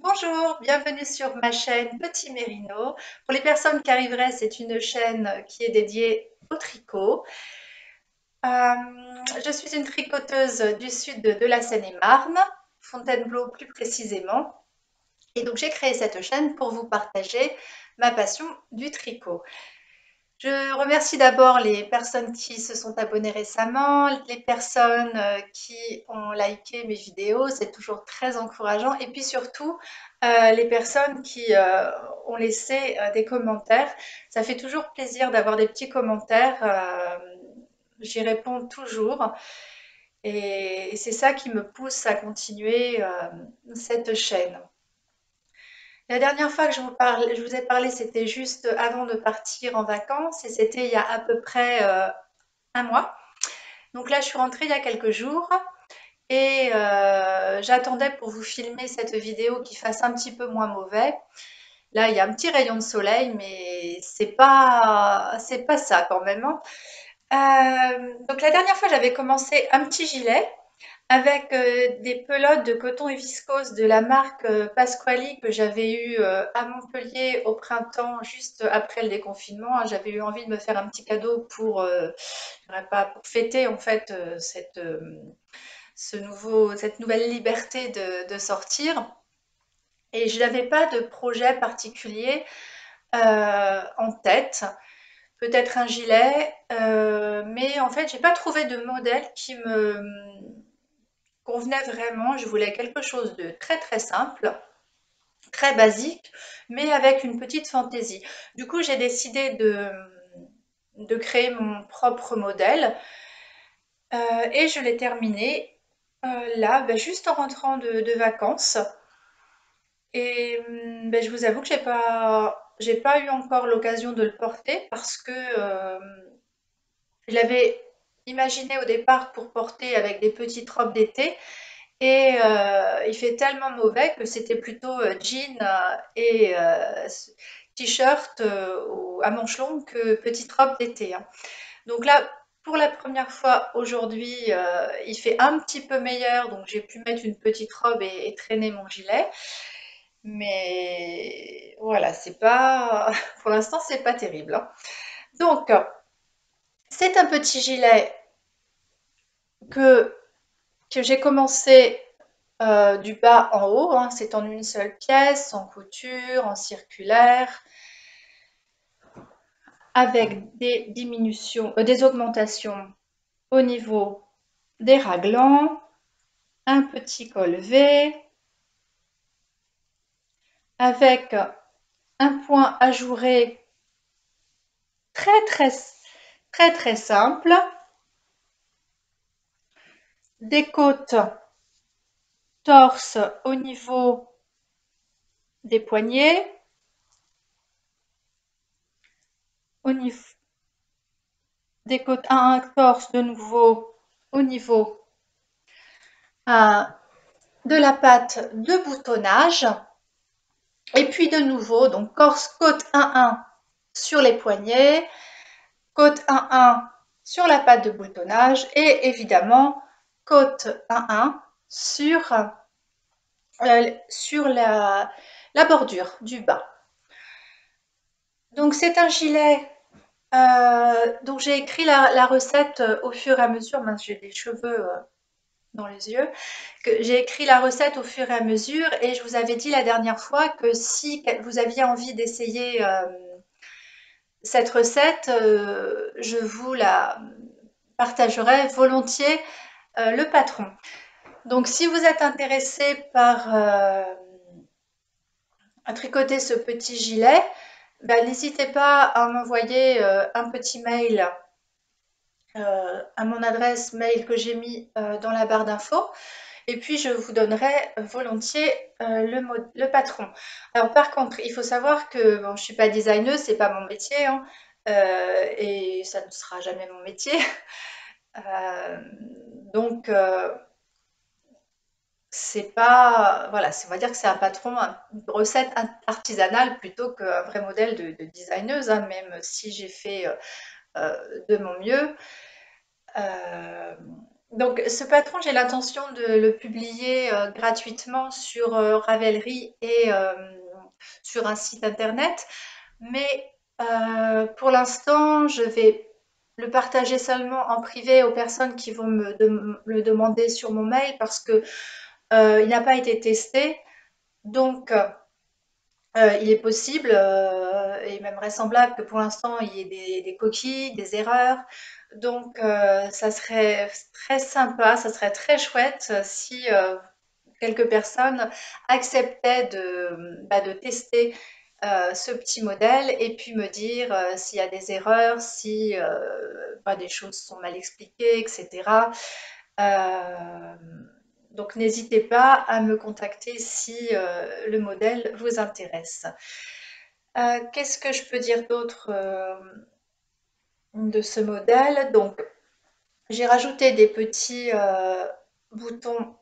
Bonjour, bienvenue sur ma chaîne Petit Mérino. Pour les personnes qui arriveraient, c'est une chaîne qui est dédiée au tricot. Je suis une tricoteuse du sud de la Seine-et-Marne, Fontainebleau plus précisément. Et donc j'ai créé cette chaîne pour vous partager ma passion du tricot. Je remercie d'abord les personnes qui se sont abonnées récemment, les personnes qui ont liké mes vidéos, c'est toujours très encourageant. Et puis surtout, les personnes qui ont laissé des commentaires. Ça fait toujours plaisir d'avoir des petits commentaires. J'y réponds toujours. Et c'est ça qui me pousse à continuer cette chaîne. La dernière fois que je vous ai parlé, c'était juste avant de partir en vacances et c'était il y a à peu près un mois. Donc là, je suis rentrée il y a quelques jours et j'attendais pour vous filmer cette vidéo qui fasse un petit peu moins mauvais. Là, il y a un petit rayon de soleil, mais c'est pas ça quand même, hein. Donc la dernière fois, j'avais commencé un petit gilet avec des pelotes de coton et viscose de la marque Pasquali que j'avais eu à Montpellier au printemps, juste après le déconfinement, hein. J'avais eu envie de me faire un petit cadeau pour, je dirais pas, pour fêter en fait cette nouvelle liberté de sortir. Et je n'avais pas de projet particulier en tête. Peut-être un gilet, mais en fait, j'ai pas trouvé de modèle qui me convenait vraiment. Je voulais quelque chose de très très simple, très basique, mais avec une petite fantaisie. Du coup, j'ai décidé de créer mon propre modèle et je l'ai terminé là, ben, juste en rentrant de vacances. Et ben, je vous avoue que j'ai pas eu encore l'occasion de le porter parce que je l'avais imaginé au départ pour porter avec des petites robes d'été. Et il fait tellement mauvais que c'était plutôt jean et t-shirt à manches longues que petite robe d'été, hein. Donc là, pour la première fois aujourd'hui, il fait un petit peu meilleur, donc j'ai pu mettre une petite robe et traîner mon gilet. Mais voilà, c'est pas, pour l'instant, c'est pas terrible, hein. Donc, c'est un petit gilet que, que j'ai commencé du bas en haut, hein. C'est en une seule pièce, en couture, en circulaire, avec des diminutions, des augmentations au niveau des raglans, un petit col V, avec un point ajouré très très très très simple, des côtes torse au niveau des poignets, au niveau des côtes un torse de nouveau au niveau de la patte de boutonnage. Et puis de nouveau, donc côte 1-1 sur les poignets, côte 1-1 sur la patte de boutonnage et évidemment côte 1-1 sur la bordure du bas. Donc c'est un gilet dont j'ai écrit la recette au fur et à mesure. Mince, j'ai des cheveux dans les yeux. J'ai écrit la recette au fur et à mesure et je vous avais dit la dernière fois que si vous aviez envie d'essayer cette recette, je vous la partagerai volontiers le patron. Donc si vous êtes intéressé par à tricoter ce petit gilet, ben, n'hésitez pas à m'envoyer un petit mail à mon adresse mail que j'ai mis dans la barre d'infos. Et puis, je vous donnerai volontiers le patron. Alors, par contre, il faut savoir que bon, je ne suis pas designeuse, c'est pas mon métier, hein, et ça ne sera jamais mon métier. Euh, donc, c'est pas, voilà, on va dire que c'est un patron, une recette artisanale plutôt qu'un vrai modèle de designeuse, hein, même si j'ai fait de mon mieux. Euh, Donc ce patron, j'ai l'intention de le publier, gratuitement sur, Ravelry et sur un site internet. Mais pour l'instant, je vais le partager seulement en privé aux personnes qui vont le demander sur mon mail parce que il n'a pas été testé. Donc, il est possible et même vraisemblable que pour l'instant, il y ait des coquilles, des erreurs. Donc, ça serait très sympa, ça serait très chouette si quelques personnes acceptaient de tester ce petit modèle et puis me dire s'il y a des erreurs, si des choses sont mal expliquées, etc. Euh, donc n'hésitez pas à me contacter si le modèle vous intéresse. Qu'est-ce que je peux dire d'autre de ce modèle? Donc j'ai rajouté des petits boutons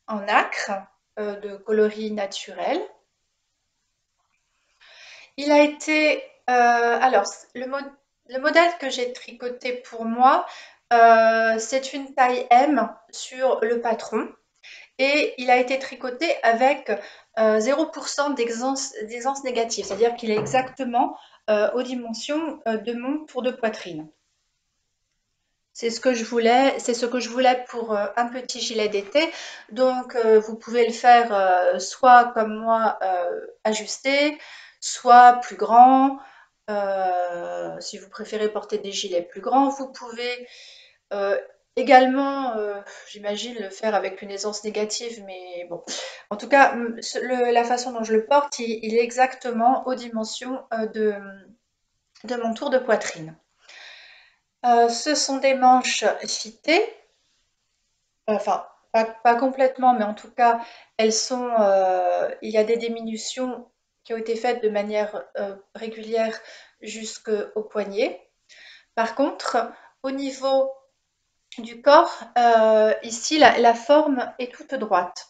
en nacre de coloris naturel. Il a été, alors le modèle que j'ai tricoté pour moi, c'est une taille M sur le patron et il a été tricoté avec 0% d'aisance négative, c'est-à-dire qu'il est exactement aux dimensions de mon tour de poitrine. C'est ce que je voulais, c'est ce que je voulais pour un petit gilet d'été. Donc, vous pouvez le faire soit comme moi, ajusté, soit plus grand. Si vous préférez porter des gilets plus grands, vous pouvez euh, également, j'imagine, le faire avec une aisance négative. Mais bon, en tout cas, la façon dont je le porte, il est exactement aux dimensions de mon tour de poitrine. Ce sont des manches fitées. Enfin, pas complètement, mais en tout cas, il y a des diminutions qui ont été faites de manière régulière jusqu'au poignet. Par contre, au niveau du corps, ici, la forme est toute droite.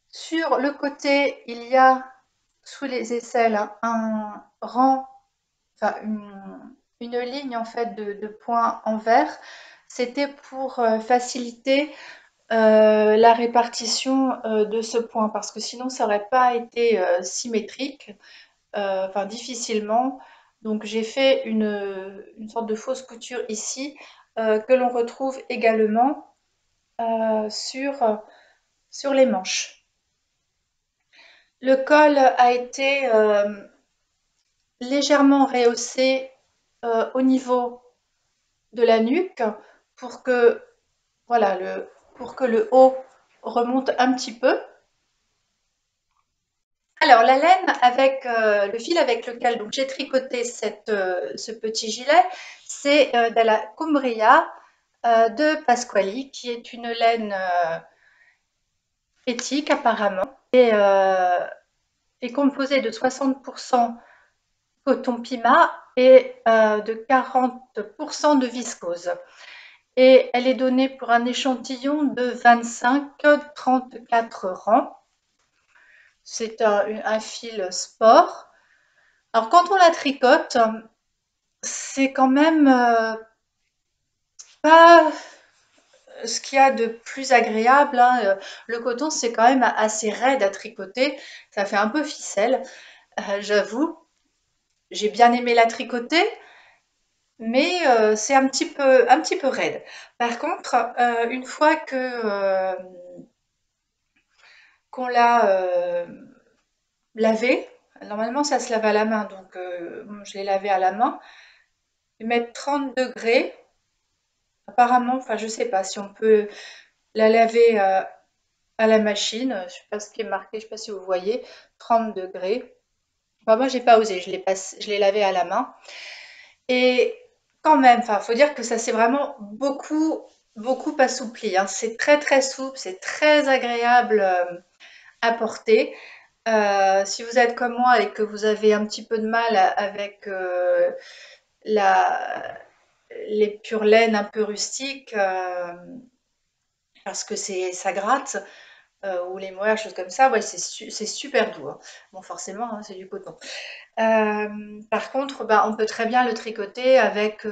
Sur le côté, il y a sous les aisselles un rang, enfin une ligne en fait de points en vert. C'était pour faciliter la répartition de ce point, parce que sinon ça n'aurait pas été symétrique, enfin difficilement. Donc j'ai fait une sorte de fausse couture ici, que l'on retrouve également sur les manches. Le col a été légèrement rehaussé au niveau de la nuque pour que, voilà, pour que le haut remonte un petit peu. Alors la laine avec le fil avec lequel donc j'ai tricoté ce petit gilet, c'est de la Cumbria de Pasquali, qui est une laine éthique apparemment, et est composée de 60% coton pima et de 40% de viscose. Et elle est donnée pour un échantillon de 25-34 rangs. C'est un fil sport. Alors quand on la tricote, c'est quand même pas ce qu'il y a de plus agréable, hein. Le coton, c'est quand même assez raide à tricoter. Ça fait un peu ficelle, j'avoue. J'ai bien aimé la tricoter, mais c'est un petit peu raide. Par contre, une fois qu'on l'a lavée, normalement ça se lave à la main, donc je l'ai lavée à la main, mettre 30 degrés. Apparemment, enfin je sais pas si on peut la laver à la machine, je sais pas ce qui est marqué, je sais pas si vous voyez, 30 degrés. Enfin, moi j'ai pas osé, je l'ai lavé à la main. Et quand même, enfin faut dire que ça s'est vraiment beaucoup assoupli, hein. C'est très très souple, c'est très agréable à porter. Si vous êtes comme moi et que vous avez un petit peu de mal avec la, les pures laines un peu rustiques, parce que ça gratte. ou les mohair, choses comme ça, ouais, c'est super doux, hein. Bon, forcément, hein, c'est du coton. Par contre, bah, on peut très bien le tricoter avec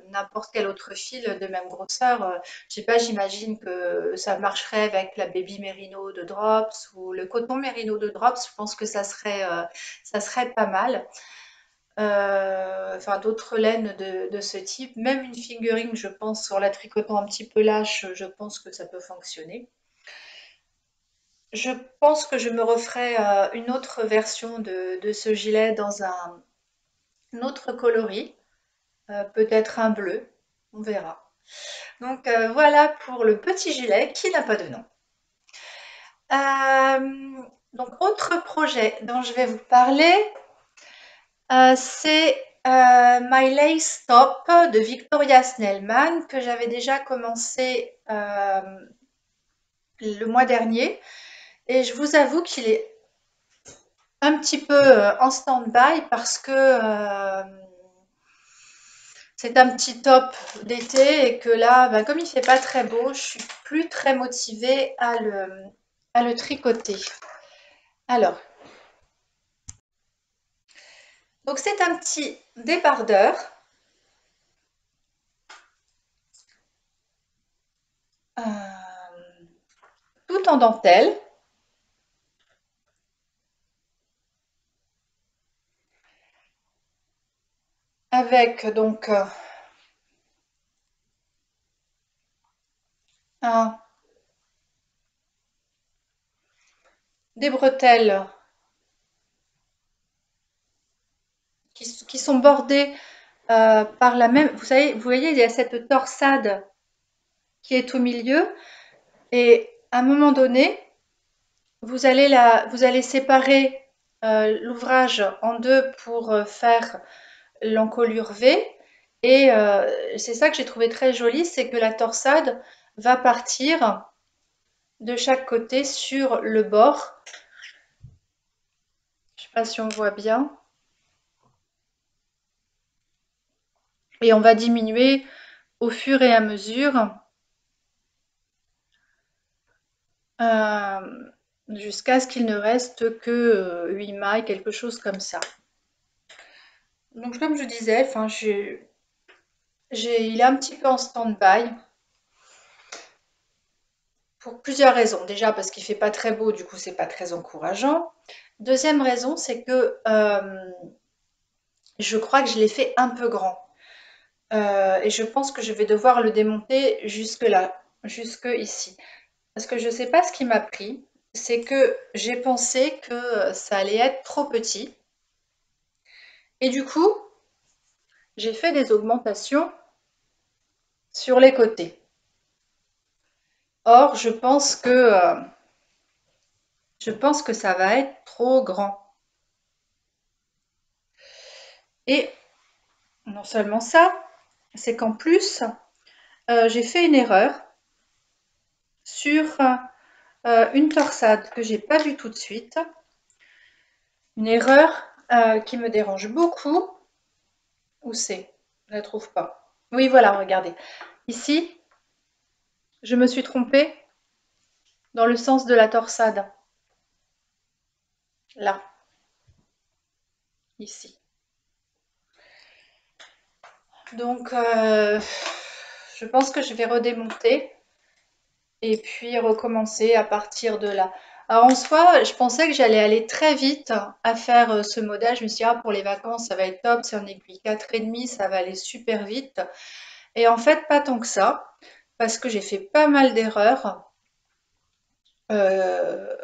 n'importe quel autre fil de même grosseur. Je sais pas, j'imagine que ça marcherait avec la Baby Merino de Drops ou le coton Merino de Drops. Je pense que ça serait pas mal. Enfin, d'autres laines de ce type. Même une fingering, je pense, sur la tricotant un petit peu lâche, je pense que ça peut fonctionner. Je pense que je me referai une autre version de ce gilet dans un autre coloris, peut-être un bleu, on verra. Donc voilà pour le petit gilet qui n'a pas de nom. Donc autre projet dont je vais vous parler, c'est My Lace Top de Victoria Snellman que j'avais déjà commencé le mois dernier et je vous avoue qu'il est un petit peu en stand-by parce que c'est un petit top d'été et que là, ben, comme il fait pas très beau, je suis plus très motivée à le tricoter. Alors, donc c'est un petit débardeur tout en dentelle. Avec donc des bretelles qui sont bordées par la même. Vous voyez, il y a cette torsade qui est au milieu et à un moment donné, vous allez séparer l'ouvrage en deux pour faire l'encolure V. Et c'est ça que j'ai trouvé très joli, c'est que la torsade va partir de chaque côté sur le bord. Je ne sais pas si on voit bien. Et on va diminuer au fur et à mesure jusqu'à ce qu'il ne reste que 8 mailles, quelque chose comme ça. Donc comme je disais, enfin, il est un petit peu en stand-by pour plusieurs raisons. Déjà parce qu'il fait pas très beau, du coup c'est pas très encourageant. Deuxième raison, c'est que je crois que je l'ai fait un peu grand. Et je pense que je vais devoir le démonter jusque là, jusque ici. Parce que je sais pas ce qui m'a pris, c'est que j'ai pensé que ça allait être trop petit. Et du coup, j'ai fait des augmentations sur les côtés. Or, je pense que ça va être trop grand. Et non seulement ça, c'est qu'en plus, j'ai fait une erreur sur une torsade que j'ai pas vue tout de suite. Une erreur qui me dérange beaucoup. Où c'est? Je la trouve pas. Oui, voilà, regardez. Ici, je me suis trompée dans le sens de la torsade. Là, ici. Donc, je pense que je vais redémonter et puis recommencer à partir de là. Alors en soi, je pensais que j'allais aller très vite à faire ce modèle. Je me suis dit, ah, pour les vacances, ça va être top, c'est en aiguille 4,5, ça va aller super vite. Et en fait, pas tant que ça, parce que j'ai fait pas mal d'erreurs. Euh,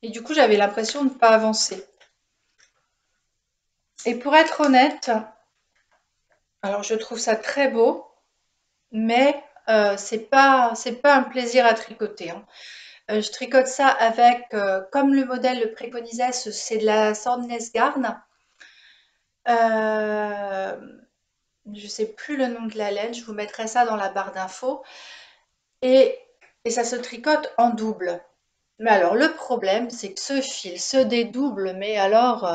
Et du coup, j'avais l'impression de ne pas avancer. Et pour être honnête, alors je trouve ça très beau, mais c'est pas un plaisir à tricoter, hein. Je tricote ça avec, comme le modèle le préconisait, c'est de la Sandnes Garn. Je sais plus le nom de la laine, je vous mettrai ça dans la barre d'infos. Et, et ça se tricote en double. Mais alors le problème, c'est que ce fil se dédouble, mais alors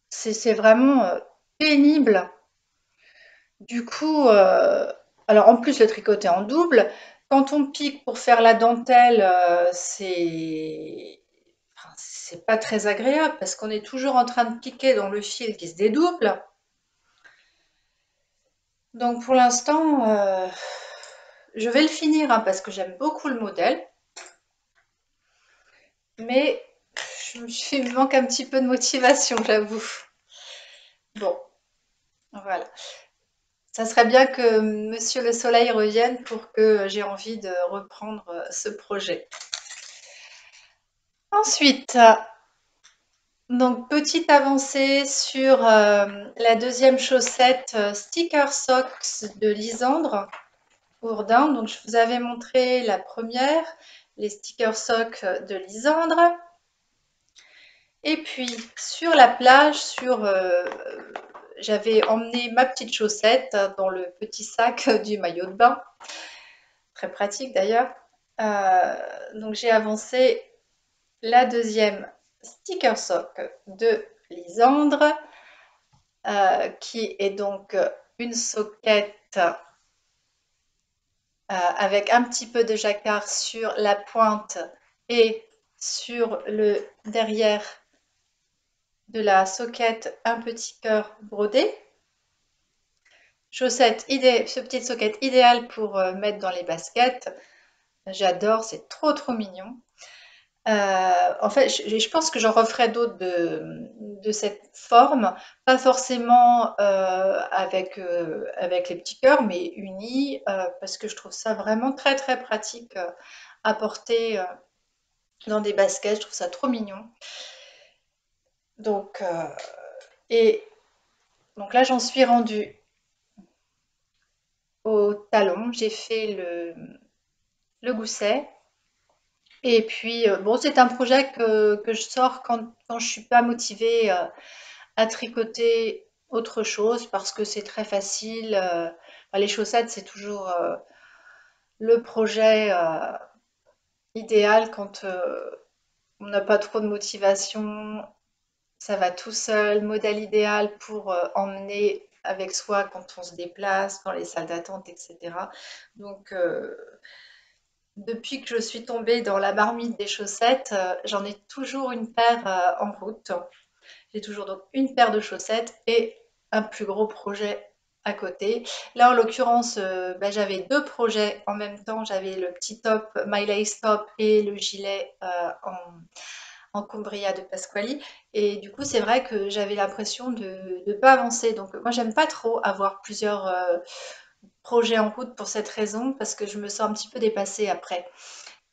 c'est vraiment pénible. Du coup, alors en plus le tricoter en double, quand on pique pour faire la dentelle, c'est pas très agréable parce qu'on est toujours en train de piquer dans le fil qui se dédouble. Donc pour l'instant, je vais le finir hein, parce que j'aime beaucoup le modèle. Mais il me manque un petit peu de motivation, j'avoue. Bon, voilà. Ça serait bien que Monsieur le Soleil revienne pour que j'ai envie de reprendre ce projet. Ensuite, donc petite avancée sur la deuxième chaussette Sticker Socks de Lisandre Ourdin. Donc je vous avais montré la première, les Sticker Socks de Lisandre. Et puis sur la plage, j'avais emmené ma petite chaussette dans le petit sac du maillot de bain, très pratique d'ailleurs. Donc j'ai avancé la deuxième sticker sock de Lisandre, qui est donc une soquette avec un petit peu de jacquard sur la pointe et sur le derrière de la soquette un petit cœur brodé. Petite soquette idéale pour mettre dans les baskets. J'adore, c'est trop mignon. En fait, je pense que j'en referai d'autres de cette forme, pas forcément avec les petits cœurs, mais unis, parce que je trouve ça vraiment très pratique à porter dans des baskets. Je trouve ça trop mignon. Donc, et donc là, j'en suis rendue au talon. J'ai fait le gousset. Et puis, bon, c'est un projet que je sors quand je suis pas motivée à tricoter autre chose parce que c'est très facile. Enfin, les chaussettes, c'est toujours le projet idéal quand on n'a pas trop de motivation. Ça va tout seul, modèle idéal pour emmener avec soi quand on se déplace dans les salles d'attente, etc. Donc, depuis que je suis tombée dans la marmite des chaussettes, j'en ai toujours une paire en route. J'ai toujours donc une paire de chaussettes et un plus gros projet à côté. Là, en l'occurrence, bah, j'avais deux projets en même temps. J'avais le petit top My Lace Top et le gilet en Cumbria de Pasquali. Et du coup, c'est vrai que j'avais l'impression de ne pas avancer. Donc, moi, j'aime pas trop avoir plusieurs projets en route pour cette raison, parce que je me sens un petit peu dépassée après.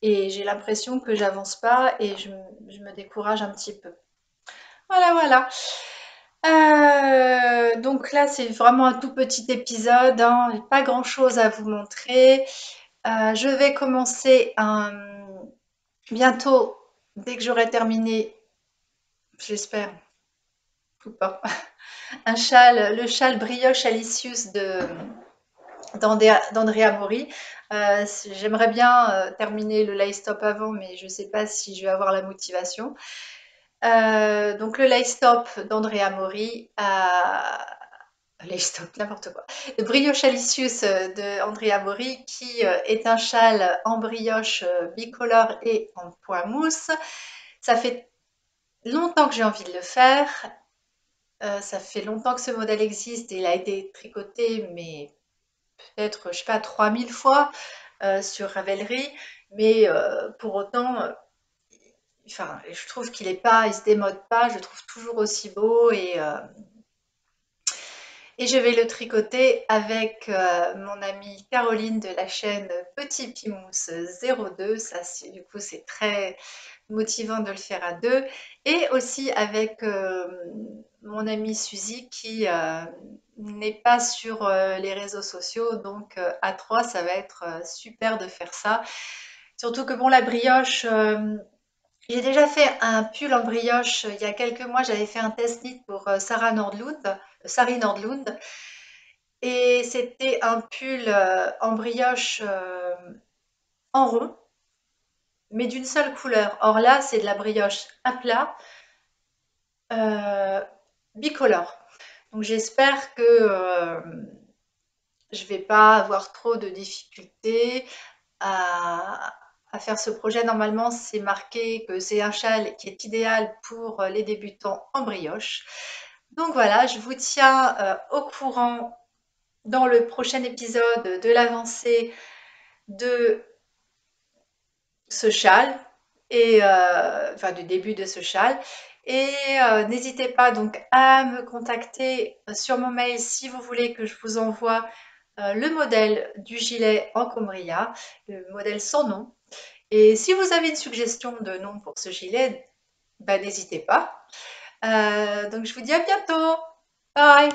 Et j'ai l'impression que j'avance pas et je me décourage un petit peu. Voilà. Donc là, c'est vraiment un tout petit épisode, hein, pas grand-chose à vous montrer. Je vais commencer bientôt, dès que j'aurai terminé, j'espère, ou pas, le châle brioche Alicius d'Andrea Mori. J'aimerais bien terminer le lace top avant, mais je ne sais pas si je vais avoir la motivation. Donc le lace top d'Andrea Mori, lace top, n'importe quoi. Le brioche Alicius de Andrea Mori, qui est un châle en brioche bicolore et en point mousse. Ça fait longtemps que j'ai envie de le faire. Ça fait longtemps que ce modèle existe et il a été tricoté, mais peut-être, je sais pas, 3000 fois sur Ravelry, mais pour autant, enfin, je trouve qu'il se démode pas, je le trouve toujours aussi beau et je vais le tricoter avec mon amie Caroline de la chaîne Petit Pimousse 02. Ça, du coup, c'est très motivant de le faire à deux. Et aussi avec mon amie Suzy qui n'est pas sur les réseaux sociaux. Donc à trois, ça va être super de faire ça. Surtout que bon, la brioche, j'ai déjà fait un pull en brioche il y a quelques mois. J'avais fait un test knit pour Sari Nordlund. Et c'était un pull en brioche en rond, mais d'une seule couleur. Or là, c'est de la brioche à plat, bicolore. Donc j'espère que je vais pas avoir trop de difficultés à faire ce projet. Normalement, c'est marqué que c'est un châle qui est idéal pour les débutants en brioche. Donc voilà, je vous tiens au courant dans le prochain épisode de l'avancée de ce châle et enfin du début de ce châle. Et n'hésitez pas donc à me contacter sur mon mail si vous voulez que je vous envoie le modèle du gilet en combria, le modèle sans nom. Et si vous avez une suggestion de nom pour ce gilet, bah, n'hésitez pas. Donc je vous dis à bientôt. Bye!